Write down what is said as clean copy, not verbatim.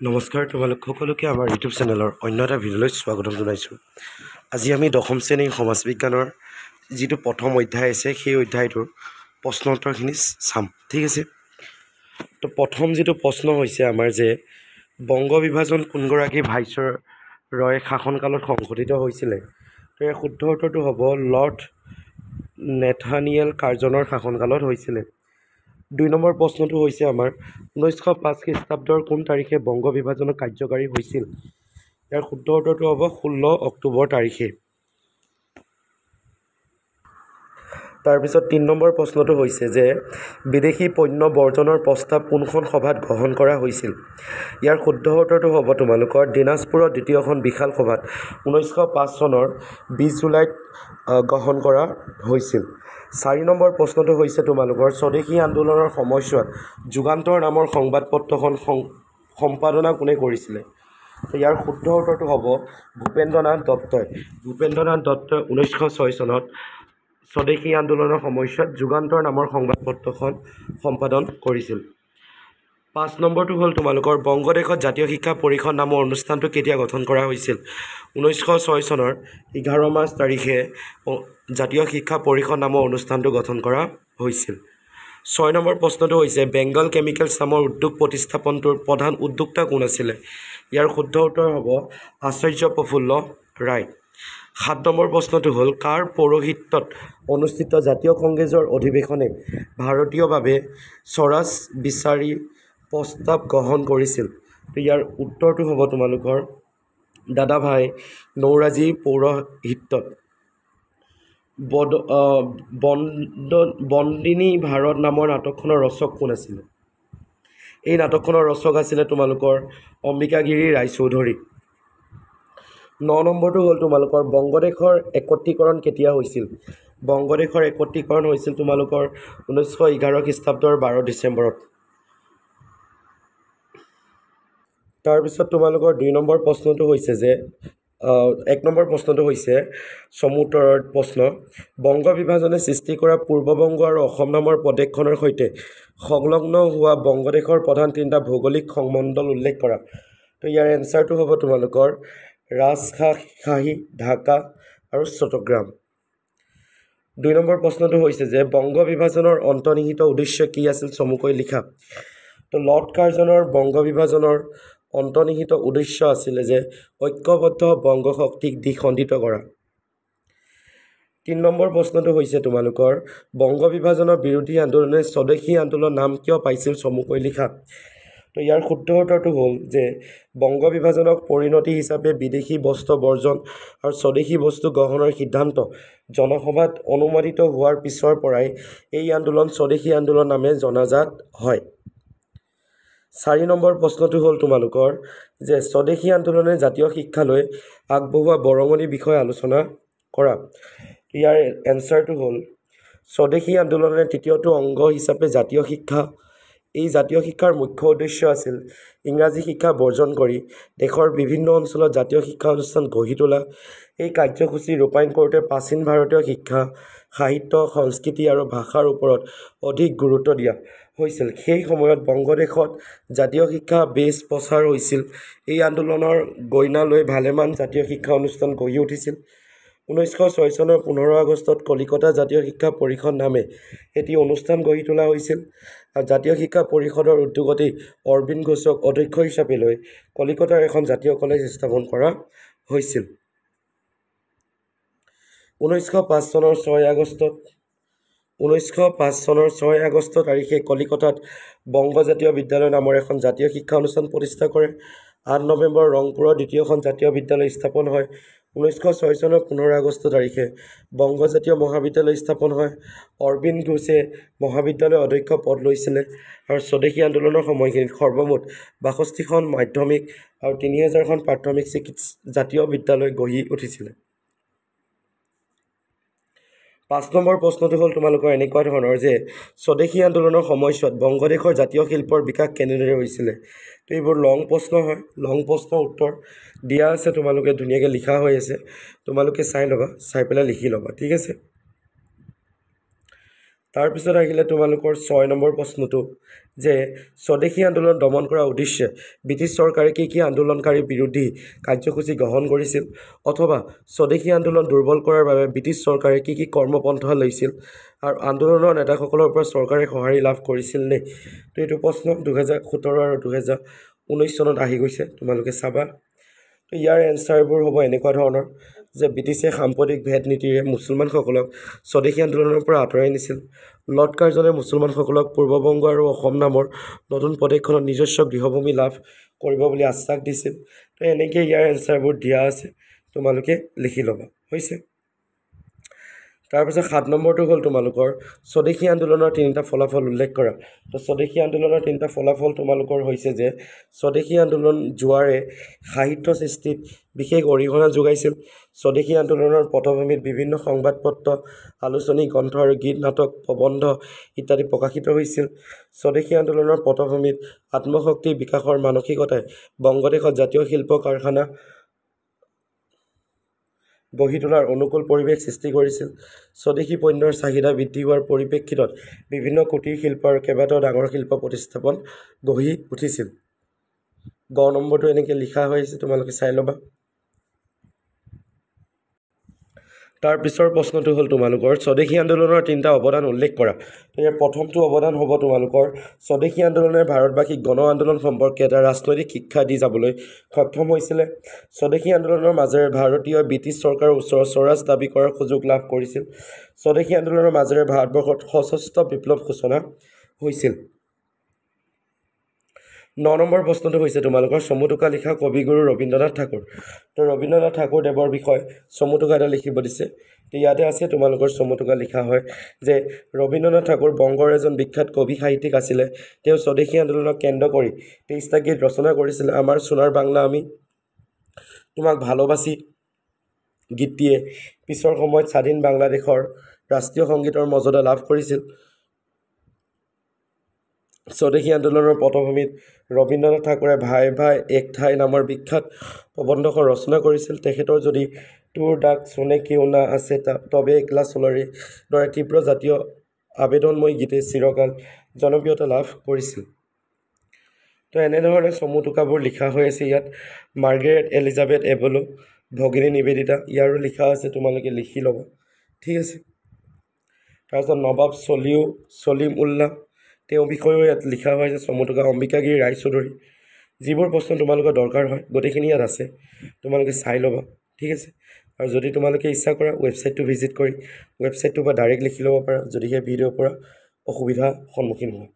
নমস্কাৰ তোমালোক সকলোকে আমাৰ ইউটিউব চেনেলৰ অন্য এটা ভিডিঅ'লৈ স্বাগতম জনাইছোঁ। আজি আমি দশম শ্ৰেণীৰ সমাজ বিজ্ঞানৰ যিটো প্ৰথম অধ্যায় আছে সেই অধ্যায়টোৰ প্ৰশ্ন উত্তৰখিনি চাম, ঠিক আছে। তো প্ৰথম যিটো প্ৰশ্ন হৈছে আমাৰ যে বংগ বিভাজন কোনগৰাকী ভাইচৰয়ৰ শাসনকালত সংঘটিত হৈছিলে। তো ইয়াৰ শুদ্ধ উত্তৰটো হ'ব লৰ্ড নেথানিয়েল কাৰ্জনৰ শাসনকালত হৈছিলে। 2 নম্বৰ প্ৰশ্নটো হৈছে আমাৰ 1905 খ্ৰীষ্টাব্দৰ কোন তাৰিখে বংগ বিভাজন কাৰ্যকাৰী হৈছিল। ইয়াৰ শুদ্ধ উত্তৰটো হ'ব 16 অক্টোবৰ তাৰিখে। তাৰপিছত 3 নম্বৰ প্ৰশ্নটো হৈছে যে বিদেশী পণ্য বৰ্জনৰ প্ৰস্তাৱ কোনখন সভাত গ্ৰহণ কৰা হৈছিল। ইয়াৰ শুদ্ধ উত্তৰটো হ'ব তোমালোকৰ দিনাজপুৰৰ দ্বিতীয়খন বিশাল সভাত 1905 চনৰ 20 জুলাইত গ্ৰহণ কৰা হৈছিল। 4 নম্বৰ প্ৰশ্নটো হৈছে তোমালোকৰ স্বদেশী আন্দোলনৰ সময়ছোৱাত যুগান্তৰ নামৰ সংবাদ পত্ৰখন সম্পাদনা কোনে কৰিছিলে। ইয়াৰ শুদ্ধ উত্তৰটো হ'ব ভূপেন্দ্ৰনাথ দত্তই। ভূপেন্দ্ৰনাথ দত্তই 1906 চনত স্বদেশী আন্দোলনৰ সময়ছোৱাত যুগান্তৰ নামৰ সংবাদ পত্ৰখন সম্পাদন কৰিছিল। 5 নম্বৰটো হ'ল তোমালোকৰ বংগদেশত জাতীয় শিক্ষা পৰিষদ নামৰ অনুষ্ঠানটো কেতিয়া গঠন কৰা হৈছিল। 1906 চনৰ 11 মাৰ্চ তাৰিখে জাতীয় শিক্ষা পৰিষদ নামৰ অনুষ্ঠানটো গঠন কৰা হৈছিল। 6 নম্বৰ প্ৰশ্নটো হৈছে বেংগল কেমিকেলছ নামৰ উদ্যোগ প্ৰতিস্থাপনটোৰ প্ৰধান উদ্যোক্তা কোন আছিলে। ইয়াৰ শুদ্ধ উত্তৰ হ'ব আচাৰ্য প্ৰফুল্ল ৰায়। 7 নম্বৰ প্ৰশ্নটো হ'ল কাৰ পৌৰোহিত্যত অনুষ্ঠিত জাতীয় কংগ্ৰেছৰ অধিৱেশনে ভাৰতীয়ভাৱে স্বৰাজ বিচাৰি প্ৰস্তাৱ গ্ৰহণ কৰিছিল। ইয়াৰ উত্তৰটো হ'ব তোমালোকৰ দাদাভাই নৌৰাজী পৌৰোহিত্যত। বন্দিনী ভাৰত নামৰ নাটকখনৰ ৰচক কোন আছিলে। এই নাটকখনৰ ৰচক আছিলে তোমালোকৰ অম্বিকাগিৰি ৰায়চৌধুৰী। 9 নম্বৰটো হ'ল তোমালোকৰ বংগদেশৰ একত্ৰীকৰণ কেতিয়া হৈছিল। বংগদেশৰ একত্ৰীকৰণ হৈছিল তোমালোকৰ 1911 খ্ৰীষ্টাব্দৰ 12 ডিচেম্বৰত। তাৰপিছত তোমালোকৰ 2 নম্বৰ প্ৰশ্নটো হৈছে যে 1 নম্বৰ প্ৰশ্নটো হৈছে চমুত্তৰৰ প্ৰশ্ন বংগ বিভাজনে সৃষ্টি কৰা পূৰ্ববংগ আৰু অসম নামৰ প্ৰদেশখনৰ সৈতে সংলগ্ন হোৱা বংগদেশৰ প্ৰধান 3টা ভৌগোলিক সংমণ্ডল উল্লেখ কৰা। তো ইয়াৰ এনচাৰটো হ'ব তোমালোকৰ ৰাজশ্বাহী, ঢাকা আৰু চট্টগ্ৰাম। 2 নম্বৰ প্ৰশ্নটো হৈছে যে বংগ বিভাজনৰ অন্তৰ্নিহিত উদ্দেশ্য কি আছিল চমুকৈ লিখা। তো লৰ্ড কাৰ্জনৰ বংগ বিভাজনৰ অন্তৰ্নিহিত উদ্দেশ্য আছিলে যে ঐক্যবদ্ধ বংগ শক্তিক দ্বিখণ্ডিত কৰা। 3 নম্বৰ প্ৰশ্নটো হৈছে তোমালোকৰ বংগ বিভাজনৰ বিৰোধী আন্দোলনে স্বদেশী আন্দোলন নাম কিয় পাইছিল চমুকৈ লিখা। তো ইয়াৰ শুদ্ধ উত্তৰটো হ'ল যে বংগ বিভাজনক পৰিণতি হিচাপে বিদেশী বস্ত্ৰ বৰ্জন আৰু স্বদেশী বস্তু গ্ৰহণৰ সিদ্ধান্ত জনসভাত অনুমোদিত হোৱাৰ পিছৰ পৰাই এই আন্দোলন স্বদেশী আন্দোলন নামে জনাজাত হয়। 4 নম্বৰ প্ৰশ্নটো হ'ল তোমালোকৰ যে স্বদেশী আন্দোলনে জাতীয় শিক্ষালৈ আগবঢ়োৱা বৰঙণিৰ বিষয়ে আলোচনা কৰা। ইয়াৰ এনচাৰটো হ'ল স্বদেশী আন্দোলনৰ তৃতীয়টো অংগ হিচাপে জাতীয় শিক্ষা। এই জাতীয় শিক্ষাৰ মুখ্য উদ্দেশ্য আছিল ইংৰাজী শিক্ষা বৰ্জন কৰি দেশৰ বিভিন্ন অঞ্চলত জাতীয় শিক্ষা অনুষ্ঠান গঢ়ি তোলা। এই কাৰ্যসূচী ৰূপায়ণ কৰোঁতে প্ৰাচীন ভাৰতীয় শিক্ষা, সাহিত্য, সংস্কৃতি আৰু ভাষাৰ ওপৰত অধিক গুৰুত্ব দিয়া হৈছিল। সেই সময়ত বংগদেশত জাতীয় শিক্ষা বেছ প্ৰচাৰ হৈছিল। এই আন্দোলনৰ গইনা লৈ ভালেমান জাতীয় শিক্ষা অনুষ্ঠান গঢ়ি উঠিছিল। 1906 চনৰ 15 আগষ্টত কলিকতা জাতীয় শিক্ষা পৰিষদ নামে এটি অনুষ্ঠান গঢ়ি তোলা হৈছিল। জাতীয় শিক্ষা পৰিষদৰ উদ্যোগতেই অৰবিন্দ ঘোষক অধ্যক্ষ হিচাপে লৈ কলিকতাৰ এখন জাতীয় কলেজ স্থাপন কৰা হৈছিল। 1905 চনৰ 6 আগষ্ট তাৰিখে কলিকতাত বংগ জাতীয় বিদ্যালয় নামৰ এখন জাতীয় শিক্ষা অনুষ্ঠান প্ৰতিষ্ঠা কৰে। 8 নৱেম্বৰ ৰংপুৰৰ দ্বিতীয়খন জাতীয় বিদ্যালয় স্থাপন হয়। 1906 চনৰ 15 আগষ্ট তাৰিখে বংগ জাতীয় মহাবিদ্যালয় স্থাপন হয়। অৰবিন্দ ঘোষে মহাবিদ্যালয়ৰ অধ্যক্ষ পদ লৈছিলে আৰু স্বদেশী আন্দোলনৰ সময়খিনিত সৰ্বমুঠ 62খন মাধ্যমিক আৰু 3000খন প্ৰাথমিক জাতীয় বিদ্যালয় গঢ়ি উঠিছিলে। 5 নম্বৰ প্ৰশ্নটো হ'ল তোমালোকৰ এনেকুৱা ধৰণৰ যে স্বদেশী আন্দোলনৰ সময়ছোৱাত বংগদেশৰ জাতীয় শিল্পৰ বিকাশ কেনেদৰে হৈছিলে। তো এইবোৰ লং প্ৰশ্ন হয়, লং প্ৰশ্নৰ উত্তৰ দিয়া আছে, তোমালোকে ধুনীয়াকৈ লিখা হৈ আছে, তোমালোকে চাই ল'বা, চাই পেলাই লিখি ল'বা, ঠিক আছে। তাৰপিছত আহিলে তোমালোকৰ 6 নম্বৰ প্ৰশ্নটো যে স্বদেশী আন্দোলন দমন কৰাৰ উদ্দেশ্যে ব্ৰিটিছ চৰকাৰে কি আন্দোলনকাৰী বিৰোধী কাৰ্যসূচী গ্ৰহণ কৰিছিল, অথবা স্বদেশী আন্দোলন দুৰ্বল কৰাৰ বাবে ব্ৰিটিছ চৰকাৰে কি কৰ্মপন্থা লৈছিল আৰু আন্দোলনৰ নেতাসকলৰ পৰা চৰকাৰে সঁহাৰি লাভ কৰিছিল নে? তো এইটো প্ৰশ্ন 2017 আৰু 2019 চনত আহি গৈছে, তোমালোকে চাবা। তো ইয়াৰ এনচাৰবোৰ হ'ব এনেকুৱা ধৰণৰ যে ব্ৰিটিছে সাম্প্ৰতিক ভেট নীতিৰে মুছলমানসকলক স্বদেশী আন্দোলনৰ পৰা আঁতৰাই নিছিল। লৰ্ড কাৰ্জনে মুছলমানসকলক পূৰ্ববংগ আৰু অসম নামৰ নতুন প্ৰদেশখনত নিজস্ব গৃহভূমি লাভ কৰিব বুলি আশ্বাস দিছিল। তো এনেকৈ ইয়াৰ এনচাৰবোৰ দিয়া আছে, তোমালোকে লিখি ল'বা। হৈছে। তাৰপিছত 7 নম্বৰটো হ'ল তোমালোকৰ স্বদেশী আন্দোলনৰ 3টা ফলাফল উল্লেখ কৰা। তো স্বদেশী আন্দোলনৰ 3টা ফলাফল তোমালোকৰ হৈছে যে স্বদেশী আন্দোলন জোৱাৰে সাহিত্য সৃষ্টিত বিশেষ অৰিহণা যোগাইছিল। স্বদেশী আন্দোলনৰ পটভূমিত বিভিন্ন সংবাদপত্ৰ, আলোচনী, গ্ৰন্থ আৰু গীত, নাটক, প্ৰবন্ধ ইত্যাদি প্ৰকাশিত হৈছিল। স্বদেশী আন্দোলনৰ পটভূমিত আত্মশক্তি বিকাশৰ মানসিকতাই বংগদেশত জাতীয় শিল্প কাৰখানা গঢ়ি তোলাৰ অনুকূল পৰিৱেশ সৃষ্টি কৰিছিল। স্বদেশী পণ্যৰ চাহিদা বৃদ্ধি হোৱাৰ পৰিপ্ৰেক্ষিতত বিভিন্ন কুটীৰ শিল্প আৰু কেইবাটাও ডাঙৰ শিল্প প্ৰতিস্থাপন গঢ়ি উঠিছিল। গ নম্বৰটো এনেকৈ লিখা হৈ আছে, তোমালোকে চাই ল'বা। তাৰ পিছৰ প্ৰশ্নটো হ'ল তোমালোকৰ স্বদেশী আন্দোলনৰ 3টা অৱদান উল্লেখ কৰা। ইয়াৰ প্ৰথমটো অৱদান হ'ব তোমালোকৰ স্বদেশী আন্দোলনে ভাৰতবাসীক গণ আন্দোলন সম্পৰ্কে এটা ৰাজনৈতিক শিক্ষা দি যাবলৈ সক্ষম হৈছিলে। স্বদেশী আন্দোলনৰ মাজেৰে ভাৰতীয় ব্ৰিটিছ চৰকাৰৰ ওচৰত স্বৰাজ দাবী কৰাৰ সুযোগ লাভ কৰিছিল। স্বদেশী আন্দোলনৰ মাজেৰে ভাৰতবৰ্ষত সশস্ত্ৰ বিপ্লৱ সূচনা হৈছিল। 9 নম্বৰ প্ৰশ্নটো হৈছে তোমালোকৰ চমুটোকা লিখা কবিগুৰু ৰবীন্দ্ৰনাথ ঠাকুৰ। তো ৰবীন্দ্ৰনাথ ঠাকুৰ দেৱৰ বিষয়ে চমুটোকা এটা লিখিব দিছে। তো ইয়াতে আছে তোমালোকৰ চমুটোকা লিখা হয় যে ৰবীন্দ্ৰনাথ ঠাকুৰ বংগৰ এজন বিখ্যাত কবি সাহিত্যিক আছিলে। তেওঁ স্বদেশী আন্দোলনক কেন্দ্ৰ কৰি 23টা গীত ৰচনা কৰিছিল। আমাৰ সোণাৰ বাংলা আমি তোমাক ভালোবাসি গীতটিয়ে পিছৰ সময়ত স্বাধীন বাংলাদেশৰ ৰাষ্ট্ৰীয় সংগীতৰ মৰ্যাদা লাভ কৰিছিল। স্বদেশী আন্দোলনৰ পটভূমিত ৰবীন্দ্ৰনাথ ঠাকুৰে ভাই ভাই এক ঠাই নামৰ বিখ্যাত প্ৰবন্ধখন ৰচনা কৰিছিল। তেখেতৰ যদি তোৰ ডাক চোনে কিয় না আছে তবে একলা চলৰে দৰে তীব্ৰ জাতীয় আবেদনময়ী গীতে চিৰকাল জনপ্ৰিয়তা লাভ কৰিছিল। তো এনেধৰণে চমুটোকাবোৰ লিখা হৈ আছে ইয়াত। মাৰ্গাৰেট এলিজাবেথ এভলো, ভগিনী নিবেদিতা, ইয়াৰো লিখা আছে, তোমালোকে লিখি ল'বা। ঠিক আছে। তাৰপিছত নবাব চলিম উল্লাহ, তেওঁ বিষয়েও ইয়াত লিখা হয় যে চমুটোকা। অম্বিকাগিৰি ৰায়চৌধুৰী, যিবোৰ প্ৰশ্ন তোমালোকৰ দৰকাৰ হয় গোটেইখিনি ইয়াত আছে, তোমালোকে চাই ল'বা। ঠিক আছে। আৰু যদি তোমালোকে ইচ্ছা কৰা ৱেবছাইটটো ভিজিট কৰি ৱেবছাইটটোৰ পৰা ডাইৰেক্ট লিখি ল'ব পাৰা, যদিহে ভিডিঅ'ৰ পৰা অসুবিধাৰ সন্মুখীন হয়।